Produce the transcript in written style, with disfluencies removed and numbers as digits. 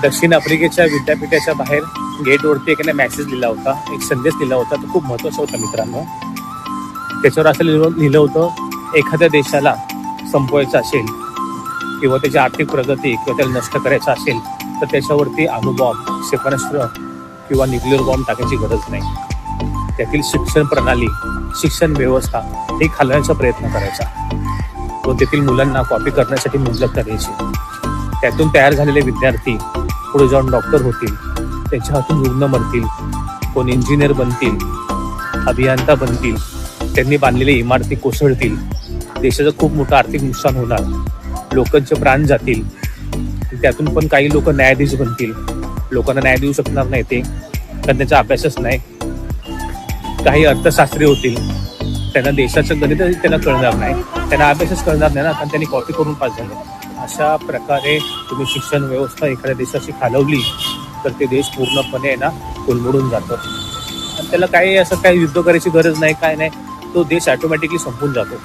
दक्षिण आफ्रिकेच्या विद्यापीठाच्या बाहेर गेटवरती एकाने मेसेज लिहिला होता, एक संदेश लिहिला होता. तो खूप महत्त्वाचा होता मित्रांनो. त्याच्यावर असं लिहिलं होतं, एखाद्या देशाला संपवायचं असेल किंवा त्याची आर्थिक प्रगती किंवा त्याला नष्ट करायचं असेल तर त्याच्यावरती अणुबॉम्ब, क्षेपणास्त्र किंवा न्यूक्लिअर बॉम्ब टाकायची गरज नाही. त्यातील शिक्षण प्रणाली, शिक्षण व्यवस्था हे घालवण्याचा प्रयत्न करायचा व तेथील मुलांना कॉपी करण्यासाठी मुबलक करायची. त्यातून तयार झालेले विद्यार्थी पुढे जाऊन डॉक्टर होतील, त्यांच्या हातून रुग्ण मरतील, कोण इंजिनियर बनतील, अभियंता बनतील, त्यांनी बांधलेले इमारती कोसळतील, देशाचं खूप मोठं आर्थिक नुकसान होणार, लोकांचे प्राण जातील. त्यातून पण काही लोक न्यायाधीश बनतील, लोकांना न्याय देऊ शकणार नाही ते, कारण त्यांचा अभ्यासच नाही. काही अर्थशास्त्री होतील, त्यांना देशाचं गणित त्यांना कळणार नाही, त्यांना अभ्यासच कळणार नाही ना, कारण त्यांनी कॉपी करून पास झाले. अशा प्रकारे तुम्ही शिक्षण व्यवस्था एखाद्या देशाची खालवली तर ते देश पूर्णपणे ना कोलमडून जातं. आणि त्याला काही असं काही युद्ध करायची गरज नाही, काय नाही, तो देश ऑटोमॅटिकली संपून जातो.